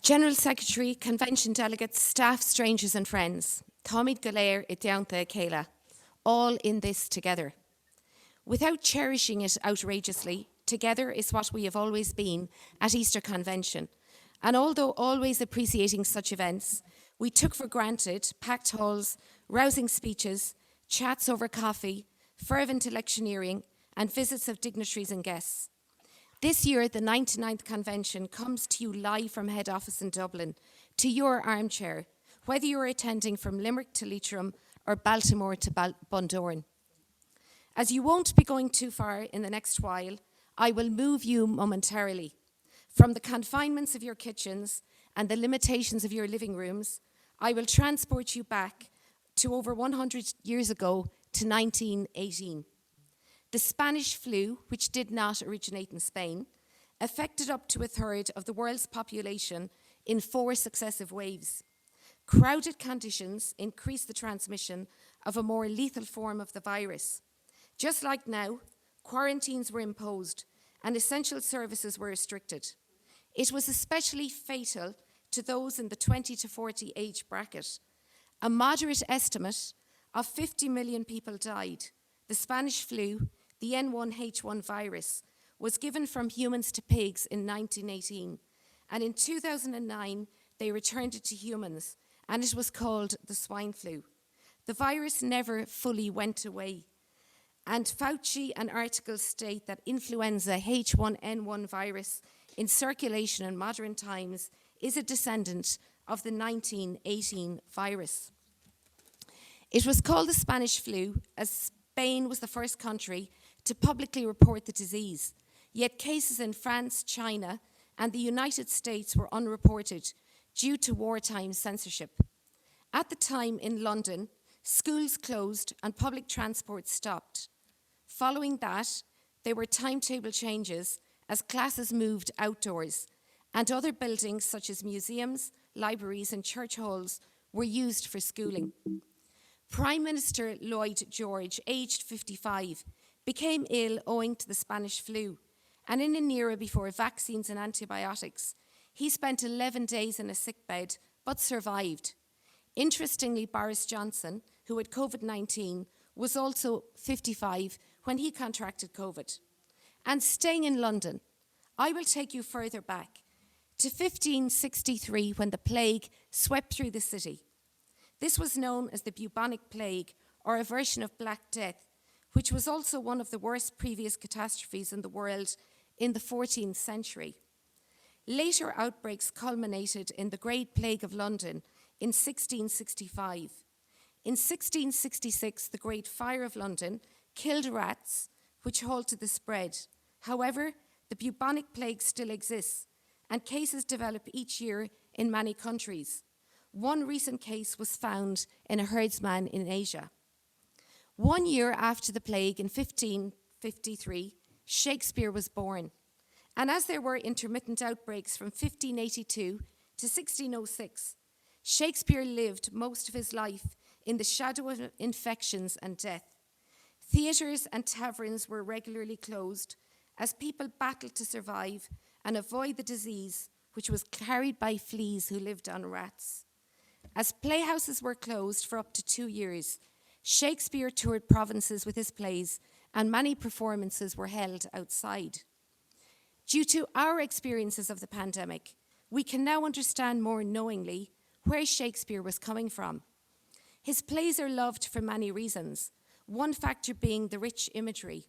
General Secretary, Convention delegates, staff, strangers and friends, Táimid go léir I dteannta céile, all in this together. Without cherishing it outrageously, together is what we have always been at Easter Convention. And although always appreciating such events, we took for granted packed halls, rousing speeches, chats over coffee, fervent electioneering, and visits of dignitaries and guests. This year, the 99th Convention comes to you live from head office in Dublin, to your armchair, whether you're attending from Limerick to Leitrim or Baltimore to Bundoran. As you won't be going too far in the next while, I will move you momentarily from the confinements of your kitchens and the limitations of your living rooms. I will transport you back to over 100 years ago to 1918. The Spanish flu, which did not originate in Spain, affected up to a third of the world's population in 4 successive waves. Crowded conditions increased the transmission of a more lethal form of the virus. Just like now, quarantines were imposed and essential services were restricted. It was especially fatal to those in the 20 to 40 age bracket. A moderate estimate of 50 million people died. The Spanish flu, the N1H1 virus, was given from humans to pigs in 1918, and in 2009 they returned it to humans, and it was called the swine flu. The virus never fully went away, and Fauci and articles state that influenza H1N1 virus in circulation in modern times is a descendant of the 1918 virus. It was called the Spanish flu as Spain was the first country to publicly report the disease, yet cases in France, China, and the United States were unreported due to wartime censorship. At the time in London, schools closed and public transport stopped. Following that, there were timetable changes as classes moved outdoors, and other buildings such as museums, libraries, and church halls were used for schooling. Prime Minister Lloyd George, aged 55, became ill owing to the Spanish flu, and in an era before vaccines and antibiotics, he spent 11 days in a sickbed, but survived. Interestingly, Boris Johnson, who had COVID-19, was also 55 when he contracted COVID. And staying in London, I will take you further back to 1563 when the plague swept through the city. This was known as the bubonic plague, or a version of Black Death, which was also one of the worst previous catastrophes in the world in the 14th century. Later outbreaks culminated in the Great Plague of London in 1665. In 1666, the Great Fire of London killed rats, which halted the spread. However, the bubonic plague still exists, and cases develop each year in many countries. One recent case was found in a herdsman in Asia. 1 year after the plague, in 1553, Shakespeare was born. And as there were intermittent outbreaks from 1582 to 1606, Shakespeare lived most of his life in the shadow of infections and death. Theatres and taverns were regularly closed as people battled to survive and avoid the disease, which was carried by fleas who lived on rats. As playhouses were closed for up to 2 years, Shakespeare toured provinces with his plays, and many performances were held outside. Due to our experiences of the pandemic, we can now understand more knowingly where Shakespeare was coming from. His plays are loved for many reasons, one factor being the rich imagery.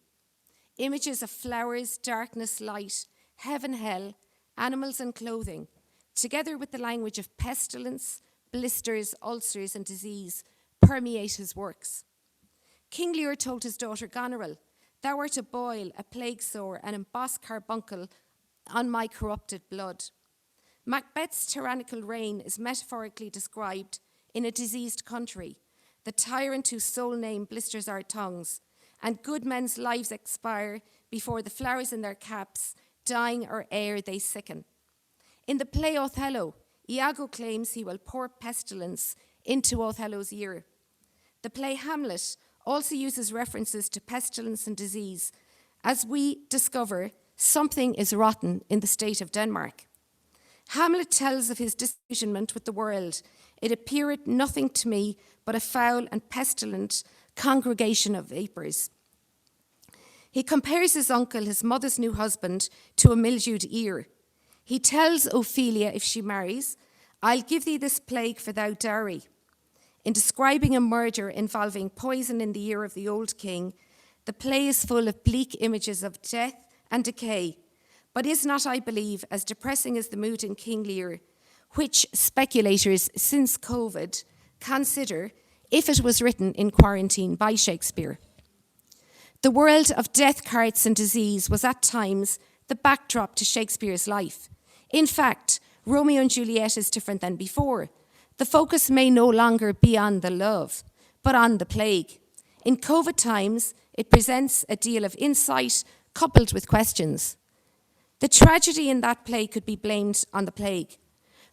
Images of flowers, darkness, light, heaven, hell, animals and clothing, together with the language of pestilence, blisters, ulcers and disease, permeate his works. King Lear told his daughter Goneril, "Thou art a boil, a plague sore, an embossed carbuncle on my corrupted blood." Macbeth's tyrannical reign is metaphorically described in a diseased country, the tyrant whose sole name blisters our tongues, and good men's lives expire before the flowers in their caps, dying or ere they sicken. In the play Othello, Iago claims he will pour pestilence into Othello's ear. The play Hamlet also uses references to pestilence and disease, as we discover something is rotten in the state of Denmark. Hamlet tells of his disillusionment with the world. It appeareth nothing to me but a foul and pestilent congregation of vapours. He compares his uncle, his mother's new husband, to a mildewed ear. He tells Ophelia, if she marries, I'll give thee this plague for thy dowry. In describing a murder involving poison in the ear of the old king, the play is full of bleak images of death and decay, but is not, I believe, as depressing as the mood in King Lear, which speculators since COVID consider if it was written in quarantine by Shakespeare. The world of death, carts, and disease was at times the backdrop to Shakespeare's life. In fact, Romeo and Juliet is different than before. The focus may no longer be on the love, but on the plague. In COVID times, it presents a deal of insight coupled with questions. The tragedy in that play could be blamed on the plague.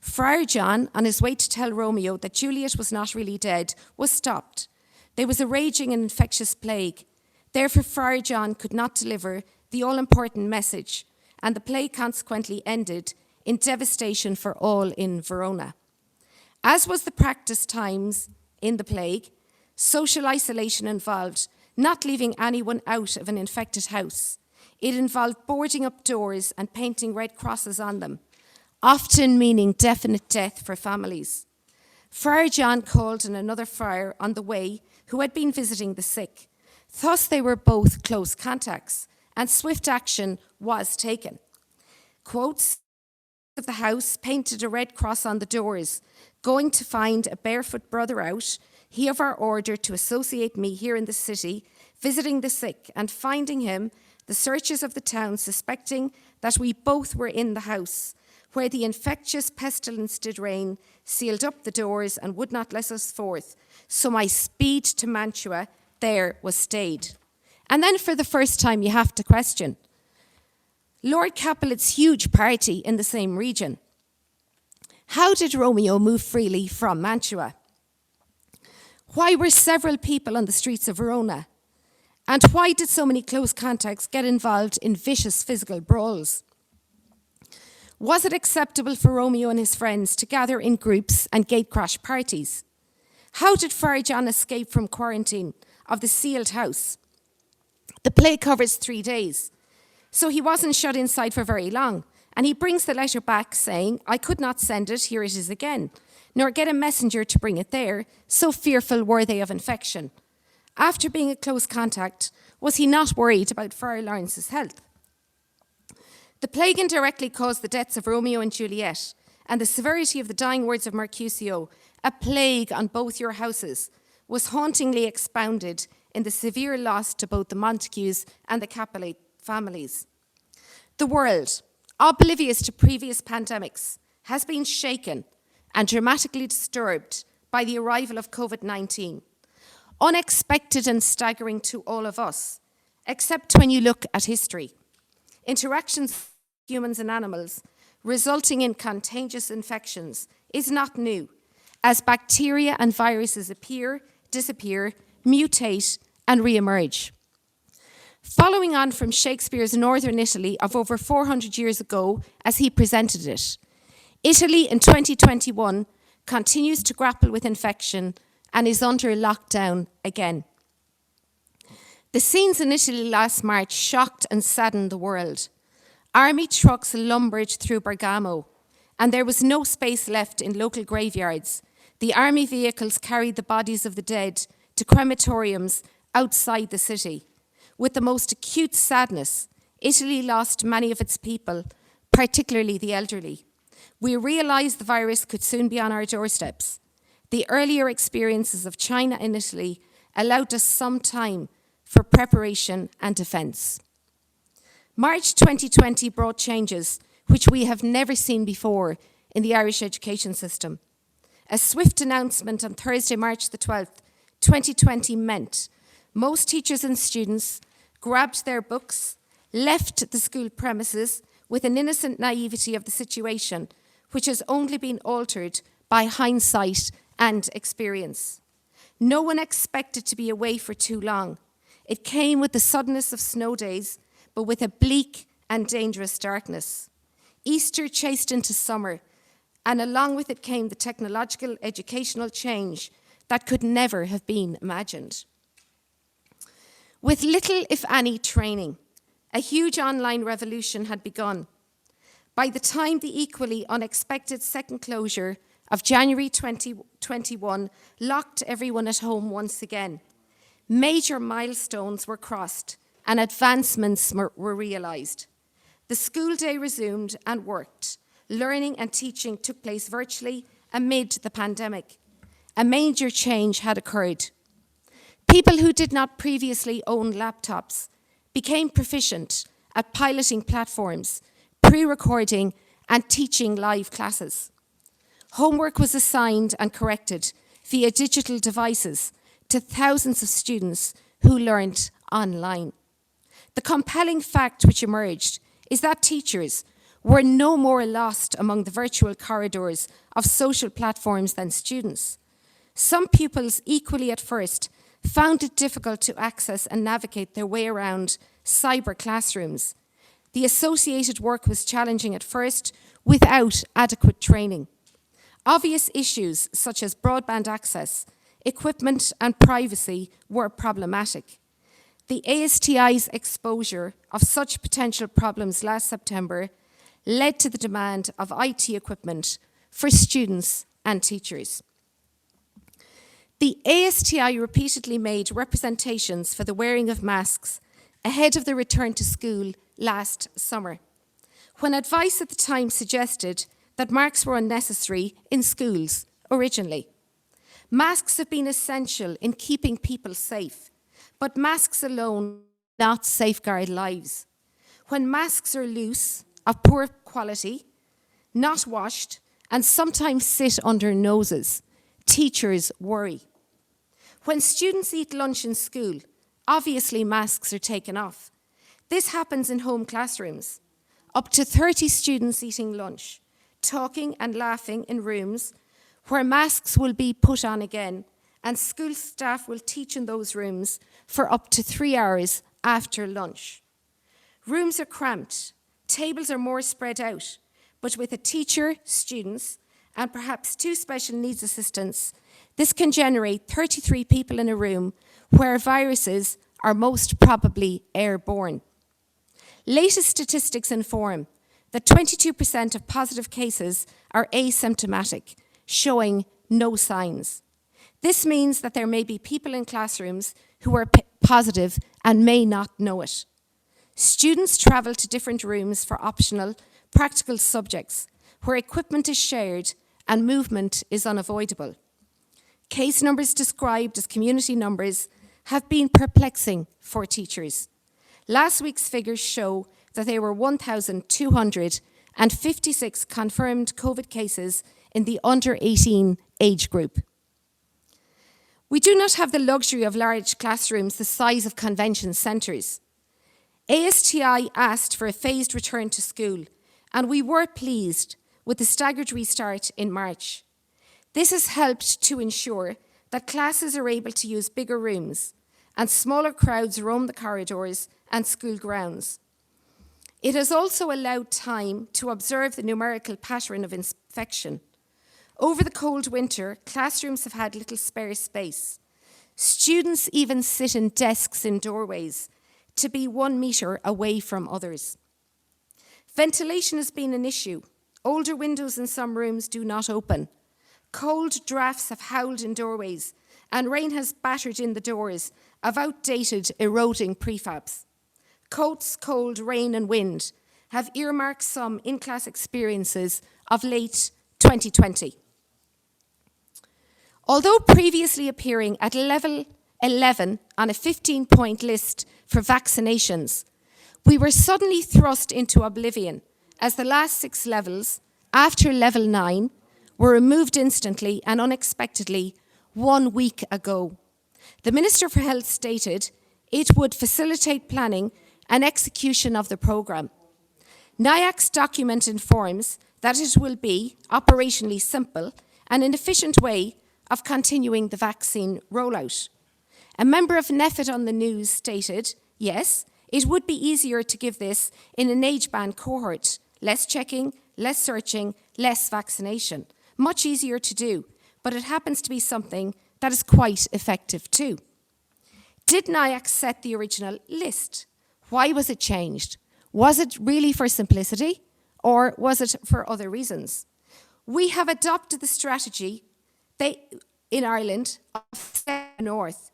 Friar John, on his way to tell Romeo that Juliet was not really dead, was stopped. There was a raging and infectious plague. Therefore, Friar John could not deliver the all-important message, and the play consequently ended in devastation for all in Verona. As was the practice times in the plague, social isolation involved not leaving anyone out of an infected house. It involved boarding up doors and painting red crosses on them, often meaning definite death for families. Friar John called on another friar on the way who had been visiting the sick. Thus they were both close contacts, and swift action was taken. Quotes of the house painted a red cross on the doors. Going to find a barefoot brother out, he of our order to associate me here in the city, visiting the sick, and finding him, the searchers of the town, suspecting that we both were in the house, where the infectious pestilence did reign, sealed up the doors and would not let us forth. So my speed to Mantua there was stayed. And then for the first time you have to question Lord Capulet's huge party in the same region. How did Romeo move freely from Mantua? Why were several people on the streets of Verona? And why did so many close contacts get involved in vicious physical brawls? Was it acceptable for Romeo and his friends to gather in groups and gatecrash parties? How did Friar John escape from quarantine of the sealed house? The play covers 3 days, so he wasn't shut inside for very long, and he brings the letter back saying, I could not send it, here it is again, nor get a messenger to bring it there, so fearful were they of infection. After being a close contact, was he not worried about Friar Lawrence's health? The plague indirectly caused the deaths of Romeo and Juliet, and the severity of the dying words of Mercutio, a plague on both your houses, was hauntingly expounded in the severe loss to both the Montagues and the Capulet families. The world, oblivious to previous pandemics, has been shaken and dramatically disturbed by the arrival of COVID-19. Unexpected and staggering to all of us, except when you look at history. Interactions with humans and animals resulting in contagious infections is not new, as bacteria and viruses appear, disappear, mutate, and re-emerge. Following on from Shakespeare's Northern Italy of over 400 years ago, as he presented it, Italy in 2021 continues to grapple with infection and is under lockdown again. The scenes in Italy last March shocked and saddened the world. Army trucks lumbered through Bergamo, and there was no space left in local graveyards. The army vehicles carried the bodies of the dead to crematoriums outside the city. With the most acute sadness, Italy lost many of its people, particularly the elderly. We realized the virus could soon be on our doorsteps. The earlier experiences of China and Italy allowed us some time for preparation and defense. March 2020 brought changes which we have never seen before in the Irish education system. A swift announcement on Thursday, March the 12th, 2020 meant most teachers and students grabbed their books, left the school premises with an innocent naivety of the situation, which has only been altered by hindsight and experience. No one expected to be away for too long. It came with the suddenness of snow days, but with a bleak and dangerous darkness. Easter chased into summer, and along with it came the technological educational change that could never have been imagined. With little, if any, training, a huge online revolution had begun. By the time the equally unexpected second closure of January 2021 locked everyone at home once again, major milestones were crossed and advancements were realised. The school day resumed and worked. Learning and teaching took place virtually amid the pandemic. A major change had occurred. People who did not previously own laptops became proficient at piloting platforms, pre-recording and teaching live classes. Homework was assigned and corrected via digital devices to thousands of students who learned online. The compelling fact which emerged is that teachers were no more lost among the virtual corridors of social platforms than students. Some pupils, equally at first, found it difficult to access and navigate their way around cyber classrooms. The associated work was challenging at first without adequate training. Obvious issues such as broadband access, equipment and privacy were problematic. The ASTI's exposure of such potential problems last September led to the demand of IT equipment for students and teachers. The ASTI repeatedly made representations for the wearing of masks ahead of the return to school last summer, when advice at the time suggested that masks were unnecessary in schools originally. Masks have been essential in keeping people safe, but masks alone do not safeguard lives. When masks are loose, of poor quality, not washed, and sometimes sit under noses, teachers worry. When students eat lunch in school, obviously masks are taken off. This happens in home classrooms. Up to 30 students eating lunch, talking and laughing in rooms where masks will be put on again, and school staff will teach in those rooms for up to 3 hours after lunch. Rooms are cramped, tables are more spread out, but with a teacher, students, and perhaps 2 special needs assistants, this can generate 33 people in a room where viruses are most probably airborne. Latest statistics inform that 22% of positive cases are asymptomatic, showing no signs. This means that there may be people in classrooms who are positive and may not know it. Students travel to different rooms for optional, practical subjects where equipment is shared and movement is unavoidable. Case numbers described as community numbers have been perplexing for teachers. Last week's figures show that there were 1,256 confirmed COVID cases in the under 18 age group. We do not have the luxury of large classrooms the size of convention centres. ASTI asked for a phased return to school, and we were pleased with the staggered restart in March. This has helped to ensure that classes are able to use bigger rooms and smaller crowds roam the corridors and school grounds. It has also allowed time to observe the numerical pattern of infection. Over the cold winter, classrooms have had little spare space. Students even sit in desks in doorways to be 1 metre away from others. Ventilation has been an issue. Older windows in some rooms do not open. Cold drafts have howled in doorways, and rain has battered in the doors of outdated, eroding prefabs. Coats, cold, rain and wind have earmarked some in-class experiences of late 2020. Although previously appearing at level 11 on a 15-point list for vaccinations, we were suddenly thrust into oblivion as the last 6 levels, after level 9, were removed instantly and unexpectedly 1 week ago. The Minister for Health stated it would facilitate planning and execution of the programme. NIAC's document informs that it will be operationally simple and an efficient way of continuing the vaccine rollout. A member of NEFIT on the news stated, yes, it would be easier to give this in an age band cohort Less checking, less searching, less vaccination. Much easier to do, but it happens to be something that is quite effective too. Did NIAC set the original list? Why was it changed? Was it really for simplicity, or was it for other reasons? We have adopted the strategy in Ireland of the North,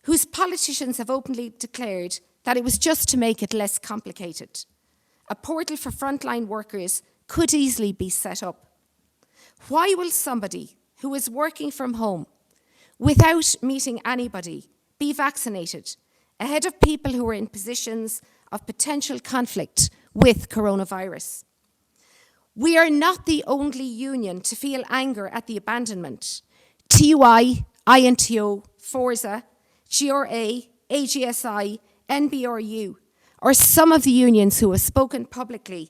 whose politicians have openly declared that it was just to make it less complicated. A portal for frontline workers could easily be set up. Why will somebody who is working from home without meeting anybody be vaccinated ahead of people who are in positions of potential conflict with coronavirus? We are not the only union to feel anger at the abandonment. TUI, INTO, Forza, GRA, AGSI, NBRU are some of the unions who have spoken publicly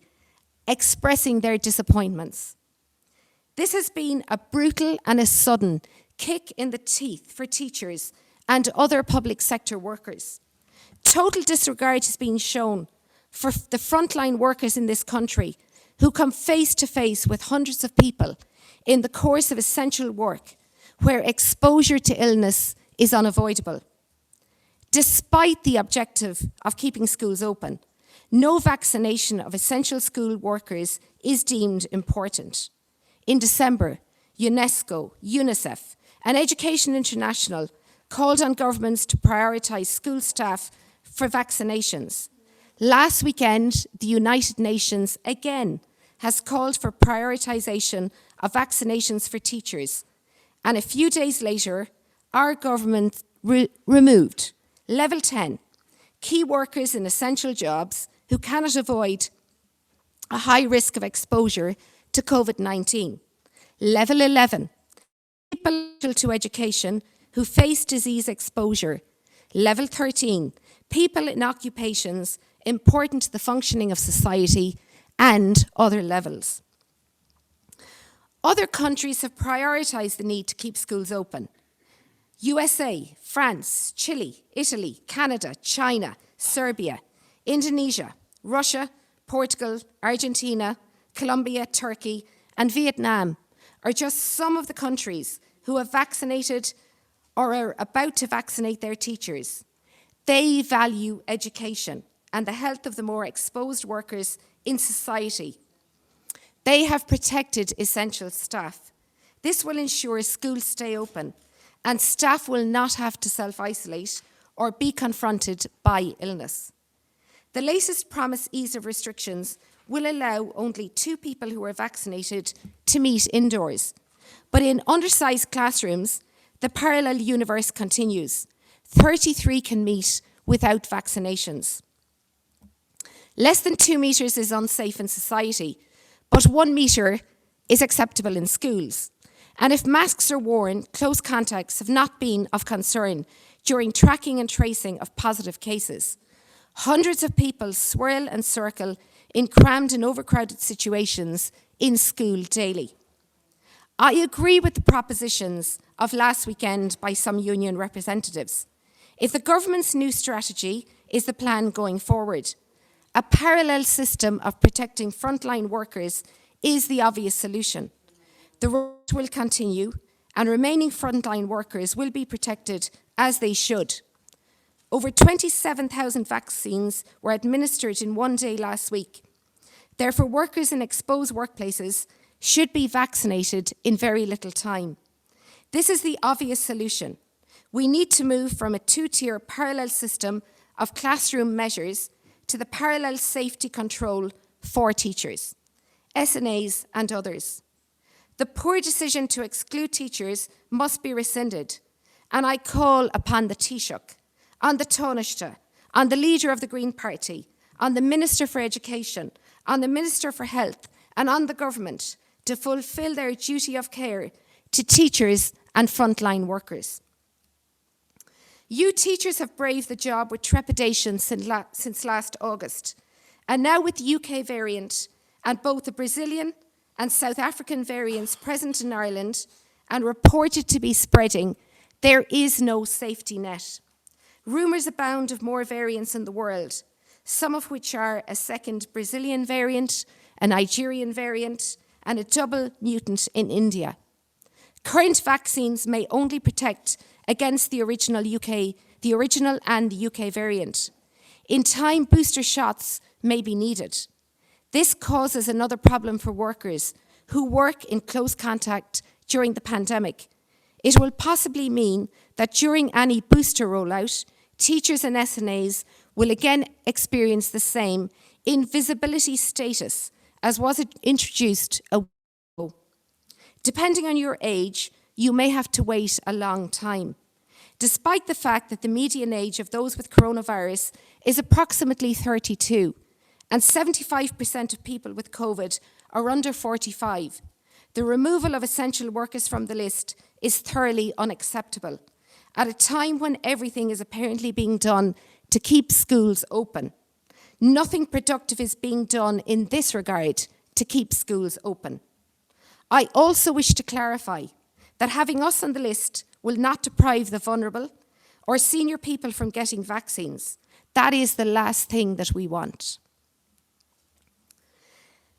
expressing their disappointments. This has been a brutal and a sudden kick in the teeth for teachers and other public sector workers. Total disregard has been shown for the frontline workers in this country who come face to face with hundreds of people in the course of essential work where exposure to illness is unavoidable. Despite the objective of keeping schools open, no vaccination of essential school workers is deemed important. In December, UNESCO, UNICEF, and Education International called on governments to prioritise school staff for vaccinations. Last weekend, the United Nations again has called for prioritisation of vaccinations for teachers. And a few days later, our government removed Level 10, key workers in essential jobs who cannot avoid a high risk of exposure to COVID-19. Level 11, people to education who face disease exposure. Level 13, people in occupations important to the functioning of society, and other levels. Other countries have prioritised the need to keep schools open. USA, France, Chile, Italy, Canada, China, Serbia, Indonesia, Russia, Portugal, Argentina, Colombia, Turkey, and Vietnam are just some of the countries who have vaccinated or are about to vaccinate their teachers. They value education and the health of the more exposed workers in society. They have protected essential staff. This will ensure schools stay open and staff will not have to self-isolate or be confronted by illness. The latest promised ease of restrictions will allow only 2 people who are vaccinated to meet indoors. But in undersized classrooms, the parallel universe continues. 33 can meet without vaccinations. Less than 2 metres is unsafe in society, but 1 metre is acceptable in schools. And if masks are worn, close contacts have not been of concern during tracking and tracing of positive cases. Hundreds of people swirl and circle in crammed and overcrowded situations in school daily. I agree with the propositions of last weekend by some union representatives. If the government's new strategy is the plan going forward, a parallel system of protecting frontline workers is the obvious solution. The road will continue and remaining frontline workers will be protected as they should. Over 27,000 vaccines were administered in one day last week. Therefore, workers in exposed workplaces should be vaccinated in very little time. This is the obvious solution. We need to move from a 2-tier parallel system of classroom measures to the parallel safety control for teachers, SNAs and others. The poor decision to exclude teachers must be rescinded, and I call upon the Taoiseach, on the Taoiseach, on the leader of the Green Party, on the Minister for Education, on the Minister for Health, and on the government to fulfil their duty of care to teachers and frontline workers. You teachers have braved the job with trepidation since last August, and now with the UK variant and both the Brazilian and South African variants present in Ireland and reported to be spreading, there is no safety net. Rumours abound of more variants in the world, some of which are a second Brazilian variant, a Nigerian variant, and a double mutant in India. Current vaccines may only protect against the original and UK variant. In time, booster shots may be needed. This causes another problem for workers who work in close contact during the pandemic. It will possibly mean that during any booster rollout, teachers and SNAs will again experience the same invisibility status as was introduced a while ago. Depending on your age, you may have to wait a long time. Despite the fact that the median age of those with coronavirus is approximately 32, and 75% of people with COVID are under 45, the removal of essential workers from the list is thoroughly unacceptable, at a time when everything is apparently being done to keep schools open. Nothing productive is being done in this regard to keep schools open. I also wish to clarify that having us on the list will not deprive the vulnerable or senior people from getting vaccines. That is the last thing that we want.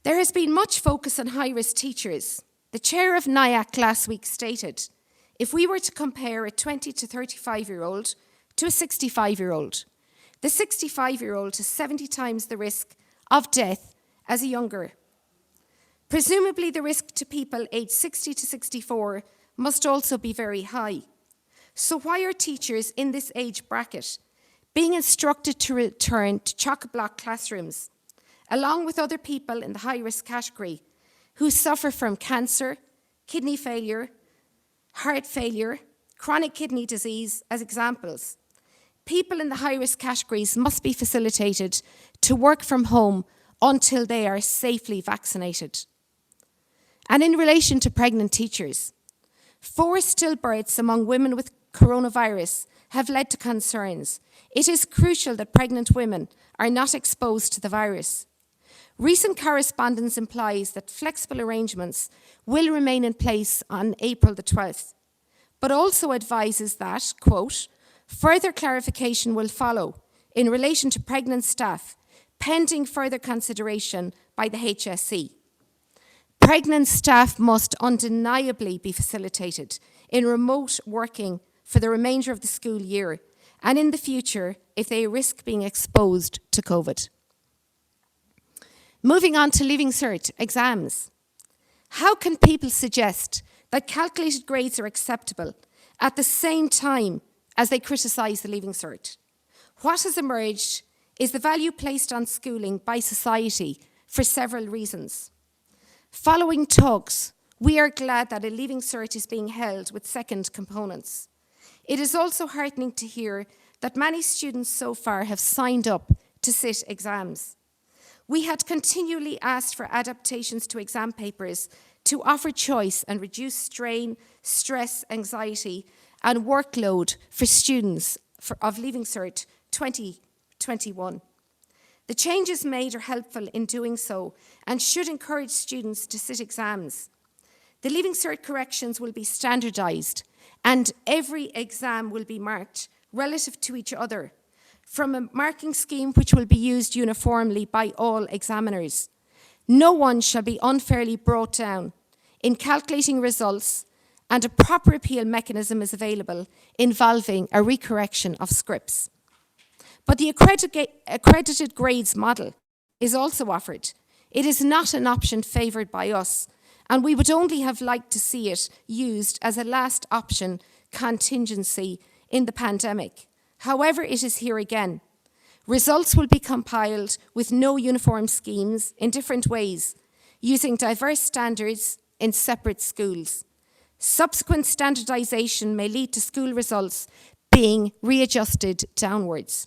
There has been much focus on high-risk teachers. The chair of NIAC last week stated, if we were to compare a 20 to 35-year-old to a 65-year-old, the 65-year-old has 70 times the risk of death as a younger. Presumably, the risk to people aged 60 to 64 must also be very high. So why are teachers in this age bracket being instructed to return to chock-a-block classrooms, along with other people in the high-risk category who suffer from cancer, kidney failure, heart failure, chronic kidney disease as examples? People in the high-risk categories must be facilitated to work from home until they are safely vaccinated. And in relation to pregnant teachers, 4 stillbirths among women with coronavirus have led to concerns. It is crucial that pregnant women are not exposed to the virus. Recent correspondence implies that flexible arrangements will remain in place on April the 12th, but also advises that, quote, further clarification will follow in relation to pregnant staff, pending further consideration by the HSE. Pregnant staff must undeniably be facilitated in remote working for the remainder of the school year and in the future if they risk being exposed to COVID. Moving on to Leaving Cert exams. How can people suggest that calculated grades are acceptable at the same time as they criticise the Leaving Cert? What has emerged is the value placed on schooling by society for several reasons. Following talks, we are glad that a Leaving Cert is being held with second components. It is also heartening to hear that many students so far have signed up to sit exams. We had continually asked for adaptations to exam papers to offer choice and reduce strain, stress, anxiety, and workload for students of Leaving Cert 2021. The changes made are helpful in doing so and should encourage students to sit exams. The Leaving Cert corrections will be standardised and every exam will be marked relative to each other from a marking scheme which will be used uniformly by all examiners. No one shall be unfairly brought down in calculating results, and a proper appeal mechanism is available involving a recorrection of scripts. But the accredited grades model is also offered. It is not an option favoured by us, and we would only have liked to see it used as a last option contingency in the pandemic. However, it is here again. Results will be compiled with no uniform schemes in different ways, using diverse standards in separate schools. Subsequent standardisation may lead to school results being readjusted downwards.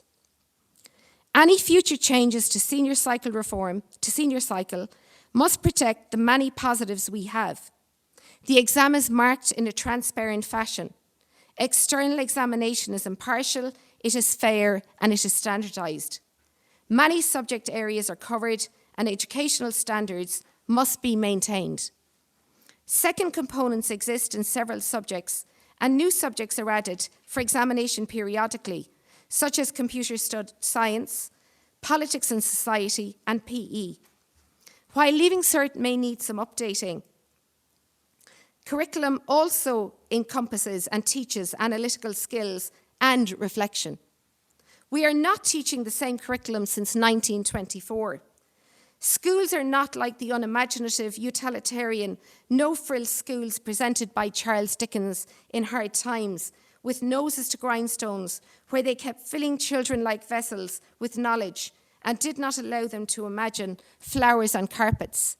Any future changes to senior cycle reform, must protect the many positives we have. The exam is marked in a transparent fashion. External examination is impartial, it is fair, and it is standardised. Many subject areas are covered and educational standards must be maintained. Second components exist in several subjects and new subjects are added for examination periodically, such as computer science, politics and society, and PE. While Leaving Cert may need some updating, curriculum also encompasses and teaches analytical skills and reflection. We are not teaching the same curriculum since 1924. Schools are not like the unimaginative, utilitarian, no-frills schools presented by Charles Dickens in Hard Times, with noses to grindstones, where they kept filling children like vessels with knowledge and did not allow them to imagine flowers on carpets.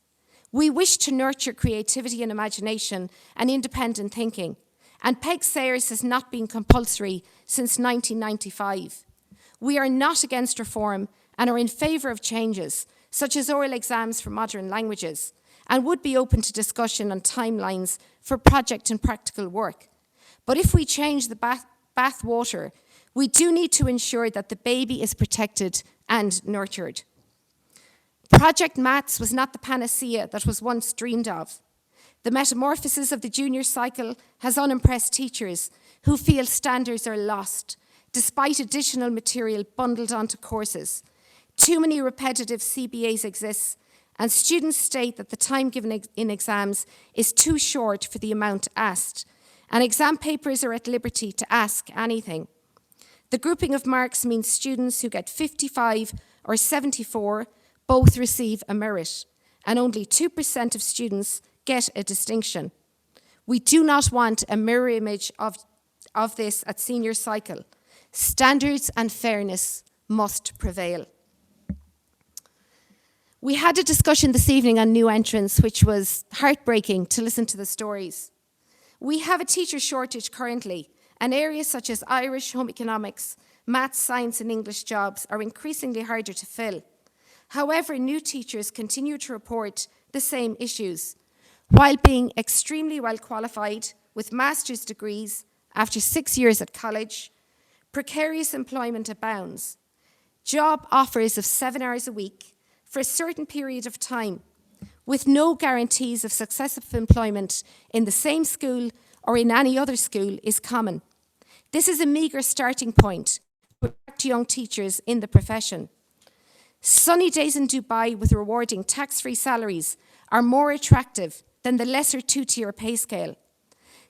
We wish to nurture creativity and imagination and independent thinking, and Peg Sayers has not been compulsory since 1995. We are not against reform and are in favour of changes, such as oral exams for modern languages, and would be open to discussion on timelines for project and practical work. But if we change the bath water, we do need to ensure that the baby is protected and nurtured. Project Maths was not the panacea that was once dreamed of. The metamorphosis of the junior cycle has unimpressed teachers who feel standards are lost, despite additional material bundled onto courses. Too many repetitive CBAs exist, and students state that the time given in exams is too short for the amount asked, and exam papers are at liberty to ask anything. The grouping of marks means students who get 55 or 74 both receive a merit, and only 2% of students get a distinction. We do not want a mirror image of this at senior cycle. Standards and fairness must prevail. We had a discussion this evening on new entrants, which was heartbreaking to listen to the stories. We have a teacher shortage currently, and areas such as Irish, home economics, maths, science and English jobs are increasingly harder to fill. However, new teachers continue to report the same issues. While being extremely well qualified with master's degrees after 6 years at college, precarious employment abounds. Job offers of 7 hours a week for a certain period of time, with no guarantees of successive employment in the same school or in any other school, is common. This is a meagre starting point to attract young teachers in the profession. Sunny days in Dubai with rewarding tax-free salaries are more attractive than the lesser two-tier pay scale.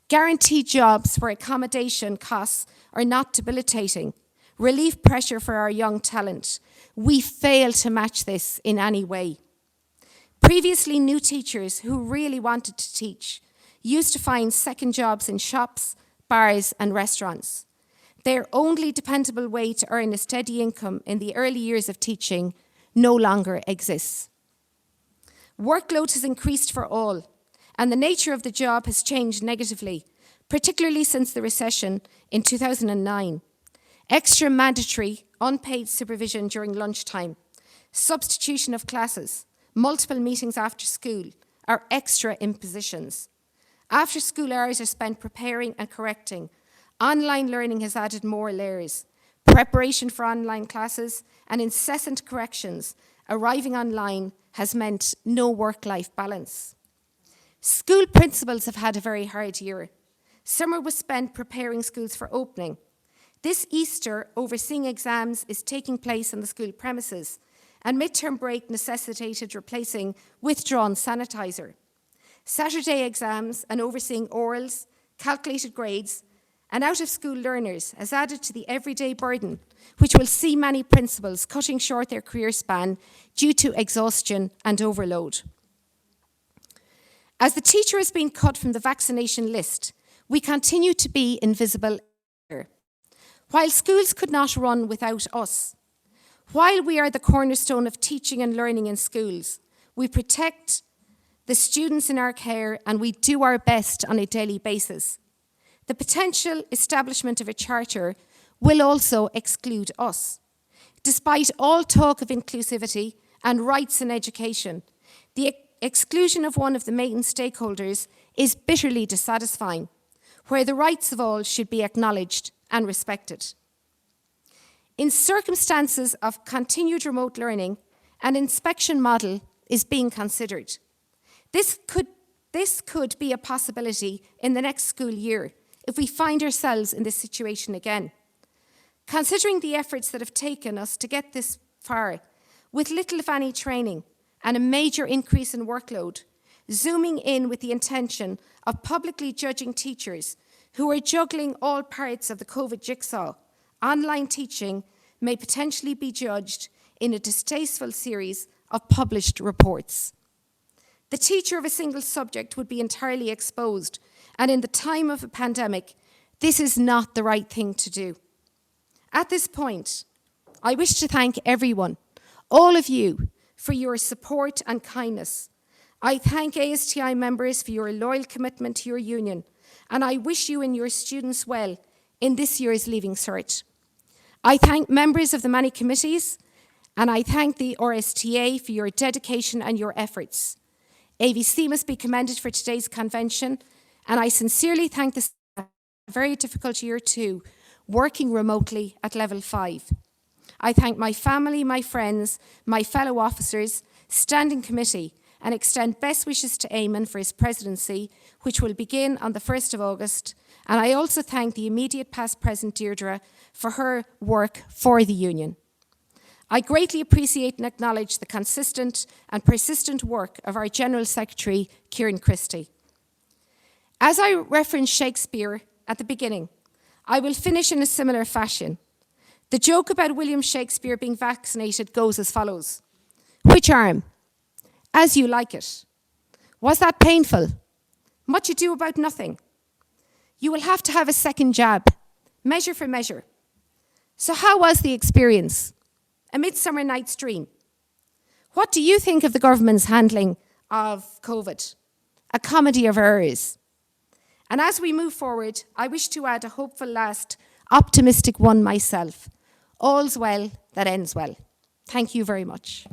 Guaranteed jobs where accommodation costs are not debilitating relieve pressure for our young talent. We fail to match this in any way. Previously, new teachers who really wanted to teach used to find second jobs in shops, bars and restaurants. Their only dependable way to earn a steady income in the early years of teaching no longer exists. Workload has increased for all, and the nature of the job has changed negatively, particularly since the recession in 2009. Extra mandatory, unpaid supervision during lunchtime, substitution of classes, multiple meetings after school are extra impositions. After school hours are spent preparing and correcting. Online learning has added more layers. Preparation for online classes and incessant corrections arriving online has meant no work-life balance. School principals have had a very hard year. Summer was spent preparing schools for opening. This Easter, overseeing exams is taking place on the school premises, and midterm break necessitated replacing withdrawn sanitizer. Saturday exams and overseeing orals, calculated grades, and out-of-school learners has added to the everyday burden, which will see many principals cutting short their career span due to exhaustion and overload. As the teacher has been cut from the vaccination list, we continue to be invisible. While schools could not run without us, while we are the cornerstone of teaching and learning in schools, we protect the students in our care and we do our best on a daily basis. The potential establishment of a charter will also exclude us. Despite all talk of inclusivity and rights in education, the exclusion of one of the main stakeholders is bitterly dissatisfying, where the rights of all should be acknowledged and respected. In circumstances of continued remote learning, an inspection model is being considered. This could be a possibility in the next school year if we find ourselves in this situation again. Considering the efforts that have taken us to get this far, with little if any training, and a major increase in workload, zooming in with the intention of publicly judging teachers who are juggling all parts of the COVID jigsaw, online teaching may potentially be judged in a distasteful series of published reports. The teacher of a single subject would be entirely exposed, and in the time of a pandemic, this is not the right thing to do. At this point, I wish to thank everyone, all of you, for your support and kindness. I thank ASTI members for your loyal commitment to your union, and I wish you and your students well in this year's Leaving Cert. I thank members of the many committees, and I thank the RSTA for your dedication and your efforts. AVC must be commended for today's convention, and I sincerely thank the staff for a very difficult year too, working remotely at level 5. I thank my family, my friends, my fellow officers, standing committee, and extend best wishes to Eamon for his presidency, which will begin on the 1st of August. And I also thank the immediate past president Deirdre for her work for the union. I greatly appreciate and acknowledge the consistent and persistent work of our General Secretary, Kieran Christie. As I referenced Shakespeare at the beginning, I will finish in a similar fashion. The joke about William Shakespeare being vaccinated goes as follows. Which arm? As you like it. Was that painful? Much ado about nothing. You will have to have a second jab. Measure for measure. So how was the experience? A Midsummer Night's Dream. What do you think of the government's handling of COVID? A comedy of errors. And as we move forward, I wish to add a hopeful last, optimistic one myself. All's well that ends well. Thank you very much.